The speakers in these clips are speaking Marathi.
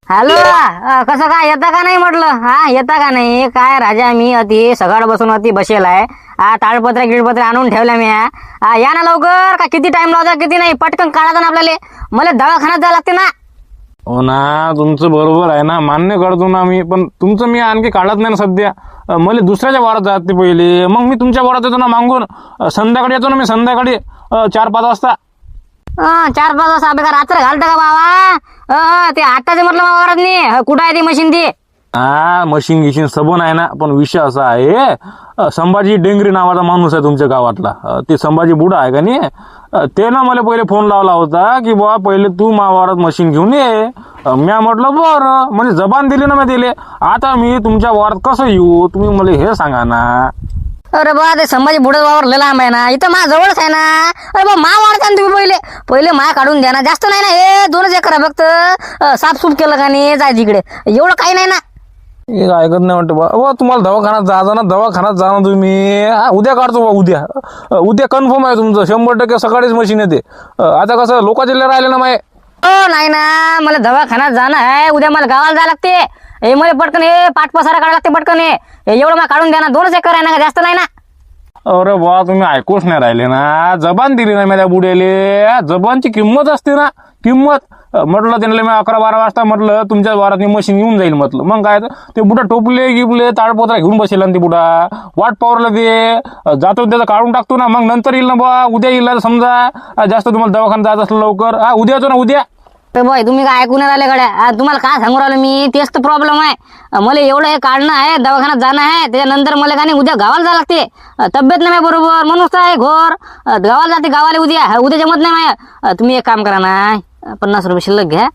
हॅलो. कसं काय येता का नाही म्हटलं? हा येता का नाही काय राजा? मी अति सकाळ बसून अति बसेल आहे. ताडपत्र गिळपत्र आणून ठेवल्या मी. या ना लवकर. का किती टाइम लावता किती नाही पटकन काढायचं ना आपल्याला. मला दवाखान्यात जायला लागते ना. हो ना, तुमचं बरोबर आहे ना, मान्य करतो ना मी. पण तुमचं मी आणखी काढत नाही ना सध्या. मला दुसऱ्याच्या वारात जाते पहिले, मग मी तुमच्या वारात येतो ना मागून. संध्याकाळी येतो ना मी, संध्याकाळी 4-5 वाजता. 4-5 वाजता अभि का रात्र घालतं का बाबा? ते आताच म्हटलं वावरात नाही. कुठं आहे ती मशीन ती? हा, मशीन गिशीन सबन आहे ना, पण विषय असा आहे, संभाजी डेंगरी नावाचा माणूस आहे तुमच्या गावातला. ते संभाजी बुडा आहे का नाही, ते ना मला पहिले फोन लावला होता की बाबा पहिले तू मावारात मशीन घेऊन ये. म्या म्हटलं बरं, म्हणजे जबान दिली ना मी दिले. आता मी तुमच्या वारात कसं येऊ, तुम्ही मला हे सांगा ना. अरे बा ते संभाजी बुडा वावर लय लांब आहे ना, इथं माझ्या जवळच आहे ना. अरे बा मा वाढता ना तुम्ही पहिले पहिले मा काढून द्या ना. जास्त नाही ना, हे 2 एकर आहे फक्त. साफसूफ केलं का नाही जाय तिकडे, एवढं काही नाही ना. हे ऐकत नाही वाटतं बा. तुम्हाला दवाखान्यात जायचं ना, दवाखान्यात जा ना तुम्ही. उद्या काढतो बा, उद्या कन्फर्म आहे तुमचं 100% सकाळीच मशीन येते. आता कसं लोकांचे लय राहिले ना माय. नाही ना, मला दवाखान्यात जाणं आहे उद्या. मला गावाला जायला लागते. हे मला पटकन हे पाठ पसारा काढायला लागते पटकन. हे एवढं मला काढून द्या ना. 2 एकर आहे ना, जास्त नाही ना. अरे बा, तुम्ही ऐकूच नाही राहिले ना. जबान दिली ना मी त्या बुड्याले. जबानची किंमत असते ना, किंमत. म्हटलं त्यांना मी 11-12 वाजता म्हटलं तुमच्या वारात मशीन येऊन जाईल म्हटलं. मग काय ते बुडा टोपले गिपले ताडपोत्रा घेऊन बसेल ना. ते बुडा वाट पावरला ते जातो त्याचं काढून टाकतो ना. मग नंतर येईल ना बा, उद्या येईल ना समजा. जास्त तुम्हाला दवाखान्यात जायचं असलं लवकर, उद्या येतो ना उद्या. तर बाय तुम्ही काय ऐकून राहिले गड्या? तुम्हाला काय सांगू राहिलो मी, तेच तर प्रॉब्लेम आहे. मला एवढं हे काढणं आहे, दवाखान्यात जाणं आहे. त्याच्यानंतर मला का नाही उद्या गावाला जायला लागते. तब्येत नाही बरोबर म्हणून आहे घोर. गावाला जाते गावाला उद्या जमत नाही माय. तुम्ही एक काम करा ना, 50 रुपये शिल्लक घ्या.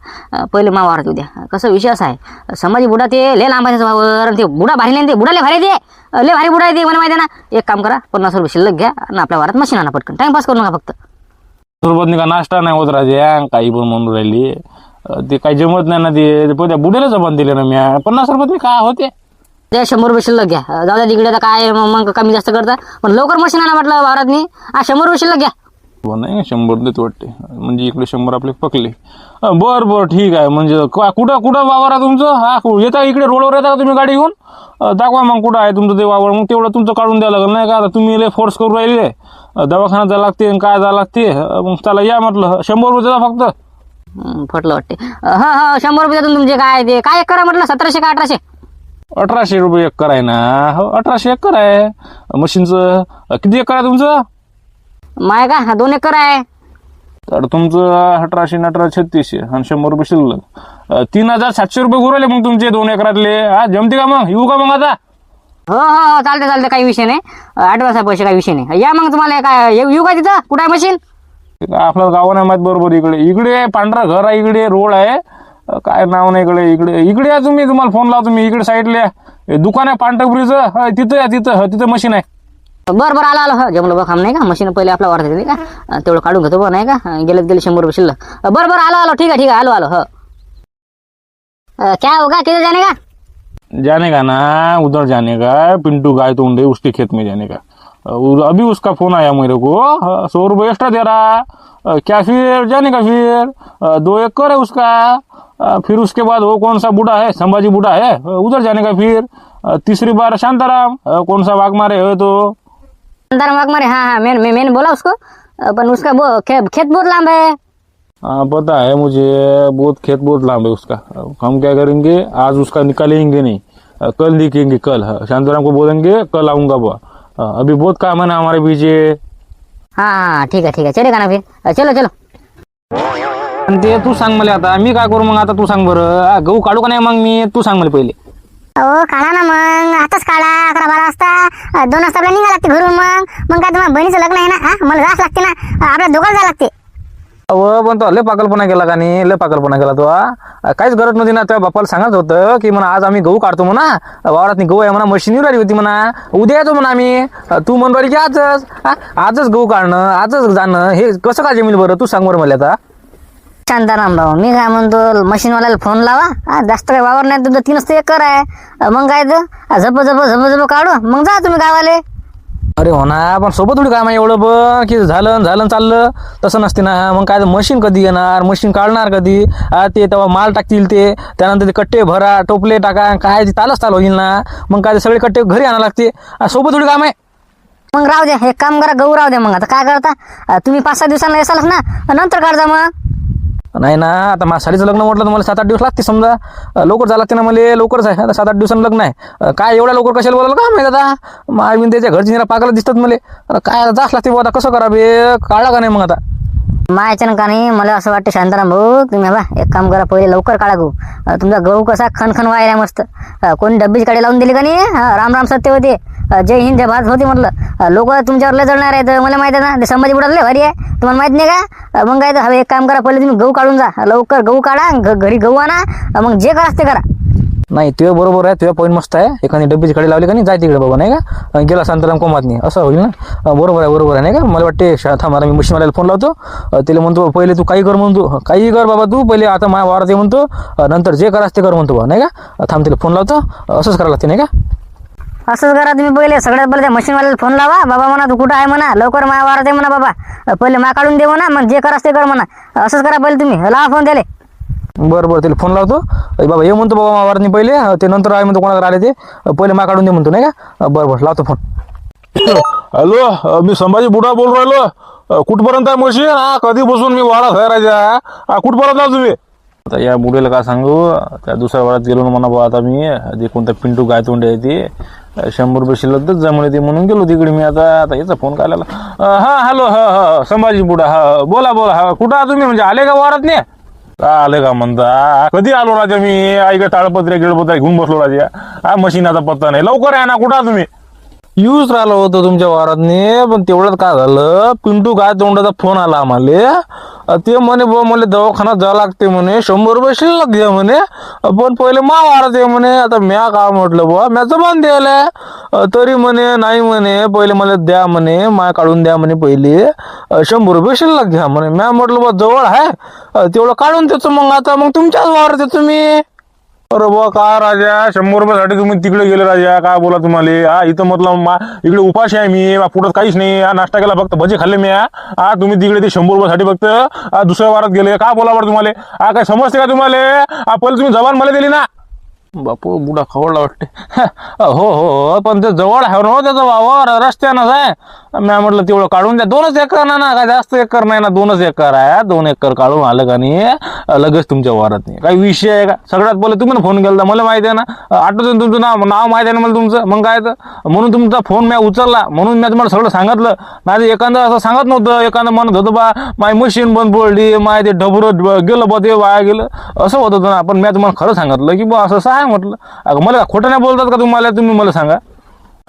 पहिले मावारात उद्या. कसं विषय असा आहे, समाजी बुडा ते लय लांब आहे वावर. ते बुडा भारी नाही, ते बुडा लय भारी ते लय भारी बुडा आहे ते, मला माहिती आहे ना. एक काम करा, 50 रुपये शिल्लक घ्या आणि आपल्या वारात मशीन आणा पटकन. टाइमपास करू नका फक्त. सोबत का नाश्ता नाही होत राजे, काही पण म्हणून राहिली. ते काही जमत नाही ना. ते त्या बुड्याला जबान दिले ना मी. 50 रुपये काय होते. 100 रुपये शिल्लक घ्या. जाऊ द्या तिकडे, तर काय मग कमी जास्त करता. पण लवकर मशीन आणा म्हटलं वावरात नाही. 100 रुपये शिल्लक घ्या. नाही 100 देत वाटते, म्हणजे इकडे 100 आपले पकले. बरं ठीक आहे. म्हणजे कुठं वावर आहे तुमचं? येता इकडे रोडवर येता का तुम्ही गाडी घेऊन? दाखवा मग कुठं आहे तुमचं ते वावर. मग तेवढं तुमचं काढून द्यावं लागेल नाही का. आता तुम्ही लय फोर्स करू राहिले. दवाखान्यात जायला लागते काय जायला लागते. मग चला या म्हटलं, 100 रुपये द्या फक्त. फटलं वाटते. 100 रुपये देतो तुमचे. काय ते काय करा म्हटलं, 1700 का 1800? 1800 रुपये एकर आहे ना. हो 1800 एकर आहे मशीनचं. किती एकर आहे तुमचं? माय का 2 एकर आहे. तर तुमचं 1800 3600 आणि 100 रुपये शिल्लक 3700 रुपये गुरवले मग तुमचे 2 एकरातले. जमते का मग? येऊ का मग आता? हो चालते काही विषय नाही. ॲडव्हान्स पैसे काही विषय नाही. या मग तुम्हाला काय येऊ का तिथं? कुठं आहे मशीन? आपलं गाव नाही माहित बरोबर. इकडे पांढरा घर आहे, इकडे रोड आहे. काय नाव नाही इकडे या तुम्ही. तुम्हाला फोन लावतो मी. इकडे साईडला दुकान आहे पांढरपुरीचं, तिथं या. तिथं मशीन आहे. बरं आलो. जमलं बघ नाही का. मशीन पहिले आपला वाढत नाही का, तेवढं काढून घेतो बघ नाही का. गेले 100 रुपये शिल्लक. बरं आलो. ठीक है आलो. हो क्या होगा, किधर जाने का? जाने का ना, उधर जाने का. पिंटू गाय तो उंडे उसके खेत में जाने का. अभी उसका फोन आया मेरे को, 100 रुपये एक्स्ट्रा दे रहा. क्या फिर जाने का फिर 2 एकड़ है उसका. फिर उसके बाद वो कौन सा बूढ़ा है, संभाजी बूढ़ा है, उधर जाने का फिर. तीसरी बार शांताराम, कौन सा वाघ मारे है तो शांताराम वाघ मारे. हाँ मैंने बोला उसको, पर उसका खेत बहुत लांब है. हाँ पता है मुझे, खेत बहुत लांब है उसका. हम क्या करेंगे, आज उसका निकालेंगे नहीं, कल दिखेंगे. कल शांताराम को बोलेंगे कल आऊंगा बा. अभी बहुत काम है ना हमारे पीछे. हाँ ठीक है चलेगा ना फिर. चलो. ते तू सांग मला आता, मी काय करू मग आता? तू सांग बरं. गहू काढू का नाही मग मी? तू सांग मला पहिले. काढा ना मग, आताच काढा. 11-12 वाजता 2 वाजता आपल्याला निघा लागते घरून. मग काय तुम्हाला बहिणीचं लग्न आहे ना. मला जास्त लागते ना, आपल्या दोघांना जायला लागते. पण तो लय पाकल्पना केला का नाही? लय पाकल्पना केला तो. काहीच गरज नव्हती ना. त्या बापाला सांगत होतं की म्हणा आज आम्ही गहू काढतो म्हणा, वावरात गहू आहे म्हणा, मशीन राहिली होती म्हणा, उद्या येतो म्हणा आम्ही. तू म्हणतो की आजच गहू काढणं, आजच जाणं, हे कसं काय जमील बरं? तू सांग बरं मला आता. शांताराम भाऊ, मी काय म्हणतो, मशीनवाल्याला फोन लावा. जास्त काही वावर नाही तुमचं, 3 एकर आहे. मग काय तर झप काढू, मग जा तुम्ही गावाले. अरे हो ना, पण सोबत थोडी काम आहे एवढं पण की झालं झालं चाललं तसं नसते ना. मग काय मशीन कधी येणार, मशीन काढणार कधी, ते तेव्हा माल टाकतील ते, त्यानंतर ते कट्टे भरा, टोपले टाका, काय ते तालच चालू होईल ना. मग काय ते सगळे कट्टे घरी आणावं लागते, सोबत थोडी काम आहे. मग राहू द्या, एक काम करा, गहू राहू द्या. मग आता काय करता, तुम्ही 5-6 दिवसांना येसालच ना, नंतर काढजा मग. नाही ना, आता माझ्या साडीचं लग्न म्हटलं तर मला 7-8 दिवस लागते समजा. लवकर जावं लागते ना, मला लवकरच आहे. आता 7-8 दिवसांनी लग्न आहे. काय एवढ्या लवकर कशाला बोलायला काय माहिती आता. माय त्याच्या घरची निरा पाकाला दिसतात मला. आता काय जास्त लागते आता, कसं करावे, काढला का नाही मग आता. मायच्यानं का नाही, मला असं वाटतं शांताराम भाऊ, तुम्ही बा एक काम करा, पहिले लवकर काढा गहू. तुमचा गहू कसा खणखण व्हायला मस्त. कोणी डब्बीची कडे लावून दिली का नाही, राम राम सत्य होते, जय हिंद जय भारत होते म्हटलं. लोक तुमच्यावर लय जळणार आहेत, मला माहिती आहे ना. ते संभाजी बुडाला लय भारी आहे, तुम्हाला माहित नाही का. मग काय तर हवे, एक काम करा, पहिले तुम्ही गहू काढून जा, लवकर गहू काढा, घरी गहू आणा, मग जे करा ते करा. नाही तुझ्या बरोबर आहे, तुझ्या पॉईंट मस्त आहे. एखादी डब्बीची कडे लावली का नाही, जाय तिकडे बाबा नाही का, गेला शांताराम कोमात नाही असं होईल ना. बरोबर आहे नाही का. मला वाटते थांबा, मी मशीनवाल्याला फोन लावतो, तिला म्हणतो पहिले तू काही कर म्हणतो, काही कर बाबा तू, पहिले आता माझ्या वावरात ये म्हणतो, नंतर जे करास ते कर म्हणतो बा नाही का. थांब, तिला फोन लावतो, असंच करावं लागते नाही का. असंच करा तुम्ही, पहिले सगळ्यात पहिले त्या मशीनवाल्याला फोन लावा, बाबा म्हणा तू कुठं आहे म्हणा, लवकर माझ्या वावरात आहे म्हणा बाबा, पहिले मा काढून दे म्हणा, मग जे करास ते कर म्हणा. असंच करा पहिले तुम्ही, लावा फोन त्याला. बरं तिला फोन लावतो, बाबा ये म्हणतो बाबा मावारनी पहिले, ते नंतर आहे म्हणतो कोणाला आले ते, पहिले मा काढून दे म्हणतो नाही का. बरं लावतो फोन. हॅलो, मी संभाजी बुडा बोल राहिलो. कुठपर्यंत आहे मशीन? कधी बसून मी वाडा आहे राजा, कुठपर्यंत आहे तुम्ही? आता या बुडेला काय सांगू, त्या दुसऱ्या वाड्यात गेलो ना म्हणा बा. आता मी ते कोणता पिंटू गायतोंडे आहे ते, 100 रुपये शिल्लकच जमले ते म्हणून गेलो तिकडे मी. आता याचा फोन काय आला. हा हॅलो, हा संभाजी बुडा, हा बोला, हा कुठं आहे तुम्ही, म्हणजे आले का वावरात नाही? आले का म्हणता, कधी आलो राजा मी, ऐका ताळपत्रे गिळपत्रे घेऊन बसलो राजा, मशीनाचा पत्ता नाही. लवकर आहे ना, कुठं आहे तुम्ही? यूज राहिलो होतो तुमच्या वावरातने, पण तेवढंच काय झालं, पिंटू काय तोंडाचा फोन आला आम्हाला. ते म्हणे बा मला दवाखान्यात जावं लागते म्हणे, 100 रुपये शिल्लक द्या म्हणे, पण पहिले मा वाढत आहे म्हणे. आता म्या काय म्हटलं बुवा, म्या जबान द्यायला, तरी म्हणे नाही म्हणे, पहिले मला द्या म्हणे, माय काढून द्या म्हणे, पहिले 100 रुपये शिल्लक घ्या म्हणे. म्या म्हटलं बा जवळ आहे, तेवढं काढून देतो मग. आता मग तुमच्याच वावरात आहे तुम्ही. अरे बुवा काय राजा, 100 रुपयासाठी तुम्ही तिकडे गेले राजा, काय बोला तुम्हाला. इथं म्हटलं इकडे उपाशी आहे मी, पुढं काहीच नाही, नाश्ता केला फक्त, भजी खाल्ले मी. तुम्ही तिकडे ते 100 रुपयासाठी फक्त दुसऱ्या वारात गेले, काय बोला बरं तुम्हाला. काय समजते का तुम्हाला, पहिले तुम्ही जबान मला दिली ना. बापू बुडा खवडला वाटते. हो, पण ते जवळ आहे ना त्याचा वावर, रस्त्यानंच आहे. मी म्हटलं तेवढं काढून द्या, 2च एकर ना, काय जास्त एकर नाही ना, 2च एकर आहे. 2 एकर काढून आलं का नाही लगेच तुमच्या वावरात नाही. काही विषय आहे का? सगळ्यात पहिले तुम्ही फोन केला, मला माहिती आहे ना, आठवतं तुमचं नाव माहिती आहे ना मला तुमचं. मग काय तर म्हणून तुमचा फोन मी उचलला, म्हणून मी तुम्हाला सगळं सांगितलं. नाही एखादं असं सांगत नव्हतं, एखादं म्हणत होतं बा माय मशीन बंद पडली, माय ते ढबरं गेलं बा, ते वाया गेलं, असं होत होतं ना. पण मी तुम्हाला खरं सांगितलं की बा असं आहे म्हटलं. मला खोटं नाही बोलतात का तुम्हाला, तुम्ही मला सांगा.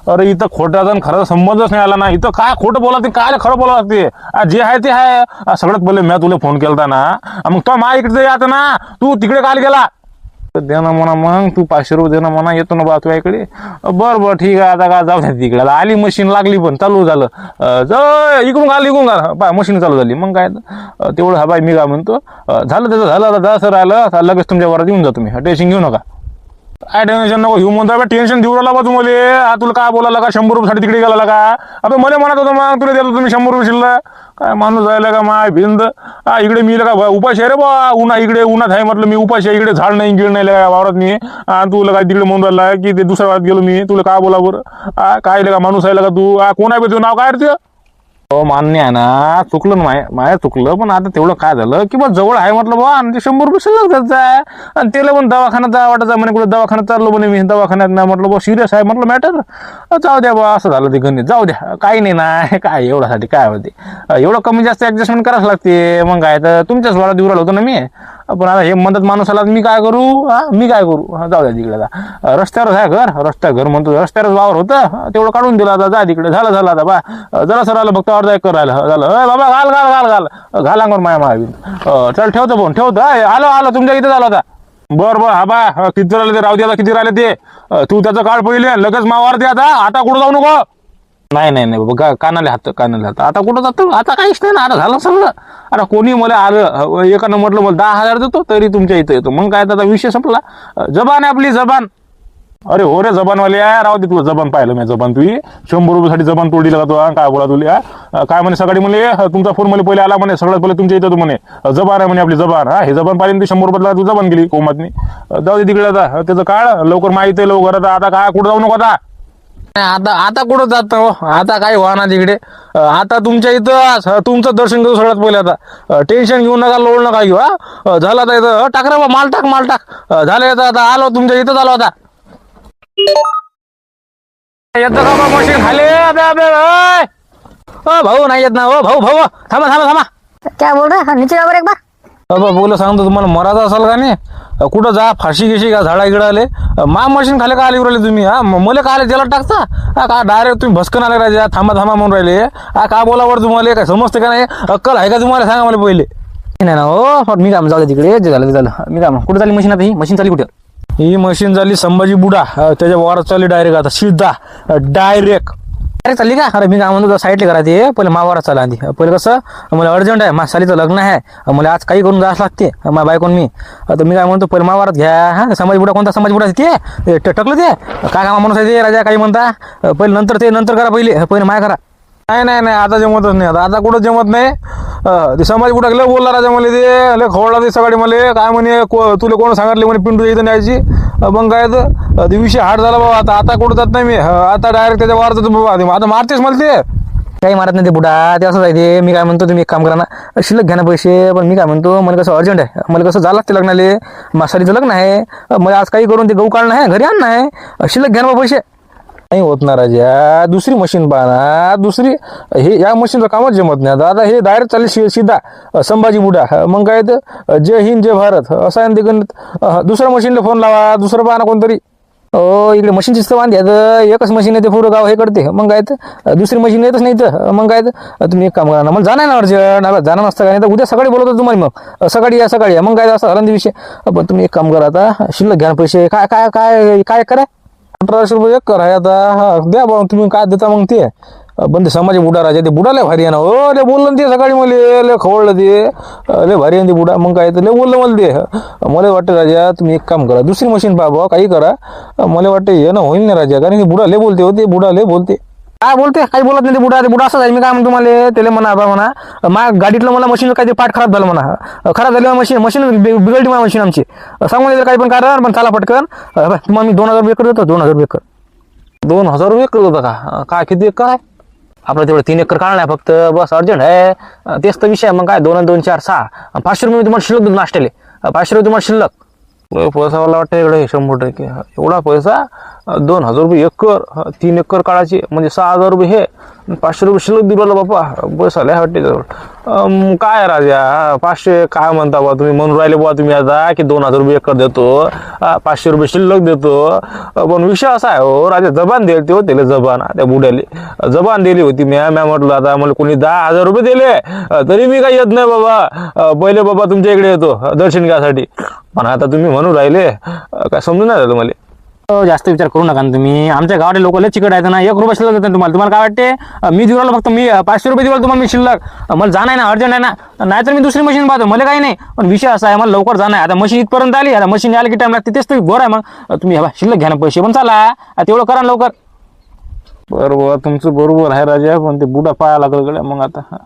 अरे इथं खोट्याचा आणि खरं संबंधच नाही आला ना. इथं काय खोटं बोला ते, काय खरं बोला लागते, जे आहे ते आहे. सगळ्यात पहिले मी तुला फोन केलता ना, मग तो मा इकडे यात ना, तू तिकडे काल गेला. दे ना म्हणा, मग तू 500 रुपये दे ना म्हणा, येतो ना बा तुझ्या इकडे. बरं ठीक आहे, आता काय जाऊ द्या तिकडे. आली मशीन, लागली पण चालू झालं, इकडून घाल बाय मशीन चालू झाली. मग काय तेवढं हा बाय मी काय म्हणतो, झालं त्याचं झालं. आता जसं राहिलं लगेच तुमच्या वरात येऊन जा तुम्ही, टेन्शन घेऊ नका. काय टेन्शन नको घेऊ म्हणता, टेन्शन देऊ राहिला बा तुम्हाला. तुला काय बोलायला का, 100 रुपयासाठी तिकडे गेला का. आता मला म्हणत होतं मग तुला दिलं तुम्ही 100 रुपये शिल्लक. काय माणूस जायला का माय भिंद. इकडे मी का उपाशी आहे रे बा, इकडे उन्हात आहे म्हटलं मी, उपाशी आहे, इकडे झाड नाही गिळ नाही वावरात मी. तुला काय तिकडे म्हणून राहिला की ते दुसऱ्या वावरात गेलो मी, तुला काय बोला बरं. काय का माणूस आहे का तू, कोण आहे तुझं नाव काय रे? हो मान्य आहे ना, चुकलं ना, माया चुकलं. पण आता तेवढं काय झालं की बा जवळ आहे म्हटलं बा, आणि ते 100 रुपये शिल्लक द्यायचं आहे. आणि त्याला पण दवाखान्यात जा वाटत म्हणे, कुठे दवाखान्यात चाललो म्हणे मी, दवाखान्यात नाही म्हटलं बा, सिरियस आहे म्हटलं मॅटर. जाऊ द्या बा, असं झालं ते गणित, जाऊ द्या, काही नाही ना. काय एवढ्यासाठी काय होते, एवढं कमी जास्त ऍडजस्टमेंट करावं लागते. मग काय तर तुमच्याच वाढत देऊ राहिलो होतो ना मी. पण आता हे म्हणतात माणूसाला, मी काय करू, मी काय करू. जाऊ द्या तिकडे, आता रस्त्यावरच आहे घर म्हणतो, रस्त्यावरच वावर होतं, तेवढं काढून दिलं. आता जा तिकडे, झालं आता बा, जरा सर आलं फक्त अर्धा एकर राहिलं, झालं. बाबा घाल अंगोर माया चल ठेवतो फोन, ठेवतो. आलो तुमच्या इथे झालं आता. बरं हा बा, किती राहिले ते राहू दे, आता किती राहिले ते तू त्याचं काढ पहिले, लगेच मावार दे. आता कुठं जाऊ नको. नाही बाबा, कानाले हात आता कुठं जातो, आता काहीच नाही ना, आता झालं सगळं. आता कोणी मला आलं, एकानं म्हटलं मला 10,000 देतो, तरी तुमच्या इथं येतो. मग काय आता विषय संपला. जबान आहे आपली, जबान. अरे हो रे जबानवाले राव दे तुला जबान पाहिलं मी जबान तुझी 100 रुपयासाठी जबान तोडली का तू काय बोला तुला काय म्हणे सकाळी म्हणे तुमचा फोन मला पहिले आला म्हणे सगळ्यात पहिले तुमच्या इथं म्हणे जबान आहे म्हणे आपली जबान हे जबान पाहिजे 100 रुपयाला तू जबान गेली कोमातनी जाऊ दे तिकडे आता त्याचं काळ लवकर माहिती आहे लवकर आता काय कुठं जाऊ नको आता आता आता कुठं जात हो आता काय व्हा तिकडे आता तुमच्या इथं तुमचं दर्शन घेऊ सगळ्यात पहिले आता टेन्शन घेऊ नका लोड नका घेऊ झालं आता इथं टाक रे बा माल टाक झालं आता आलो तुमच्या इथंच आलो आता येतं का मशीन खाली भाऊ नाही येत ना हो भाऊ थांबा क्या बोल रहा नीचे जाओ एक बार बोला सांगतो तुम्हाला मराठा असाल का नाही कुठं जा फाशी घेशी का झाडा गिडाले मा मशीन खाली का आली राहिले तुम्ही मला का आले त्याला टाकता का डायरेक्ट तुम्ही भस्कन आले राजा थांबा म्हणून राहिले काय बोलावर तुम्हाला काय समजते का नाही अक्कल आहे का तुम्हाला सांगा मला पहिले नाही ना हो मी काम जाऊ दे तिकडे जे झालं ते झालं मी काम कुठे झाली मशीन आता ही मशीन चालली कुठे ही मशीन झाली संभाजी बुडा त्याच्या वारात चालली डायरेक्ट आता सिद्धा डायरेक्ट अरे चालली का अरे मी काय म्हणतो साईडला करायचे पहिले मावारात चाला आधी पहिले कसं मला अर्जंट आहे माझ्या सालीचं लग्न आहे मला आज काही करून जावंच लागते माझ्या बायकोन मी आता मी काय म्हणतो पहिले मावारात घ्या समाज बुडा कोणता समाज बुडा ते टकलं ते काय कामा माणूस आहे ते राजा काही म्हणता पहिले नंतर करा पहिले माय करा नाही आता जमतच नाही आता कुठं जमत नाही ते समाज कुठं लय बोलला राजा मला ते लय खवळला ते सकाळी मला काय म्हणे तुला कोण सांगितले म्हणे पिंटू इथं न्यायची मग काय ते विषय हार्ड झाला बाबा आता कुठं जात नाही मी आता डायरेक्ट त्याच्या वार जातो बाबा आता मारतेच मला ते काही मारत नाही ते बुडा ते असं आहे ते मी काय म्हणतो तुम्ही एक काम करा ना शिल्लक घ्या ना पैसे पण मी काय म्हणतो मला कसं अर्जंट आहे मला कसं झालं लागते लग्नाले मासारीचं लग्न आहे मला आज काही करून ते गहू काढणं आहे घरी आणणं आहे शिल्लक घ्या ना पैसे नाही होत ना राजा दुसरी मशीन पाहा दुसरी हे या मशीनचं कामच जमत नाही आता हे डायरेक्ट चालले सीधा संभाजी बुडा मग काय तर जय हिंद जय भारत असं आहे ते गणित दुसऱ्या मशीनला फोन लावा दुसरं पाहा ना कोणतरी हो इकडे मशीनचीच तर बांधली एकच मशीन येते पुरं गाव हे करते मग काय तर दुसरी मशीन येतच नाही तर मग काय तर तुम्ही एक काम करा ना मला जाणार ना अर्जंट जाणार नसतं का नाही तर उद्या सकाळी बोलवतो तुम्हाला मग सकाळी या मग काय असं आनंद विषय पण तुम्ही एक काम करा आता शिल्लक घ्या पैसे काय काय काय काय करा 1800 रुपये एक करा आता द्या बा तुम्ही काय देता मग ते पण ते समाज बुडा राजा ते बुडा लय भारी आहे ना हो लय बोललं ते सकाळी मला लय खवळलं ते लय भारी आहे ते बुडा मग काय तर लय बोललं मला ते मला वाटतं राजा तुम्ही एक काम करा दुसरी मशीन पहा बा काही करा मला वाटतं हे ना होईल ना राजा कारण की बुडा लय बोलते होते बुडा लय बोलते काय बोलते काही बोलत नाही ते बुडा असं आहे मी काय म्हणतो तुम्हाला त्याला म्हणा माझ्या गाडीतलं मला मशीन काहीतरी पार्ट खराब झालं म्हणा खराब झाली मशीन बिघडली मला मशीन आमची सांगून दिलं काही पण कारण पण चला पटकन तुम्हाला मी 2000 रुपये करत होतो 2000 रुपये कर 2000 रुपये करत होता काय किती एकर आहे आपलं तेवढं 3 एकर काढणार फक्त बस अर्जंट आहे तेच तर विषय मग काय 2 आणि 2 4 6 500 रुपये तुम्हाला शिल्लक देतो नाश्त्याले 500 रुपये तुम्हाला शिल्लक पैसा मला वाटतं इकडे 100% एवढा पैसा 2000 रुपये एकर 3 एकर काढायची म्हणजे 6000 रुपये हे 500 रुपये शिल्लक दिलं बाप्पा पैसा लय वाटते काय राजा 500 काय म्हणता बा तुम्ही म्हणून राहिले बा तुम्ही आता की 2000 रुपये एकर देतो 500 रुपये शिल्लक देतो पण विषय असा आहे हो राजा जबान दिली होती त्याला जबान त्या बुड्याले जबान दिली होती मी म्हटलं आता मला कोणी 10,000 रुपये दिले तरी मी काही येत नाही बाबा पहिले बाबा तुमच्या इकडे येतो दर्शन घ्यासाठी पण आता तुम्ही म्हणून राहिले काय समजून नाही झालं मला जास्त विचार करू नका ना तुम्ही आमच्या गावातले लोक लय चिकट आहेत ना 1 रुपया शिल्लक देतात तुम्हाला काय वाटते मी देऊ राहिलो फक्त मी 500 रुपये देऊ तुम्हाला मी शिल्लक मला जाणं आहे ना अर्जंट आहे ना नाहीतर मी दुसरी मशीन पाहतो मला काही नाही पण विषय असा आहे मला लवकर जाणं आहे आता मशीन इथपर्यंत आली आता मशीन यायला किती टाइम लागते तेच तुम्ही गोर आहे मग तुम्ही शिल्लक घ्या ना पैसे पण चला तेवढं करा लवकर बरोबर तुमचं बरोबर आहे राजा पण ते बुडा पाया लागलं गड्या मग आता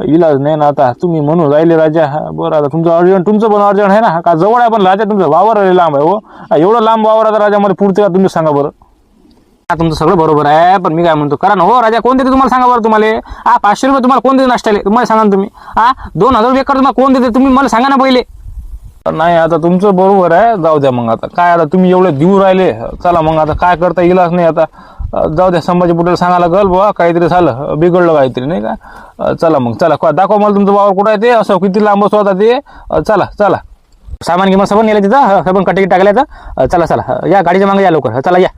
इलाज नाही ना आता तुम्ही म्हणून राहिले राजा बरं आता तुमचं अर्जंट तुमचं पण अर्जंट आहे ना का जवळ आहे पण राजा तुमचं वावर लांब आहे हो एवढं लांब वावर आता राजा मला पुढते का तुम्ही सांगा बरं तुमचं सगळं बरोबर आहे पण मी काय म्हणतो करा ना हो राजा कोण देते तुम्हाला सांगा बरं तुम्हाला 500 रुपये तुम्हाला कोण देते नाश्त्याला तुम्हाला सांगा ना तुम्ही 2000 रुपये कर तुम्हाला कोण देते तुम्ही मला सांगा ना पहिले नाही आता तुमचं बरोबर आहे जाऊ द्या मग आता काय आता तुम्ही एवढे देऊ राहिले चला मग आता काय करता इलाज नाही आता जाऊ द्या संभाजी बुड्याला सांगायला गल बुवा काहीतरी झालं बिघडलं काहीतरी नाही का चला मग चला दाखवा मला तुमचं वावर कुठं आहे ते असं किती लांब असं होता ते चला सामान किंवा सबन नेलं तिथं सबन कटकी टाकल्याचं चला या गाडीच्या मागे या लवकर चला या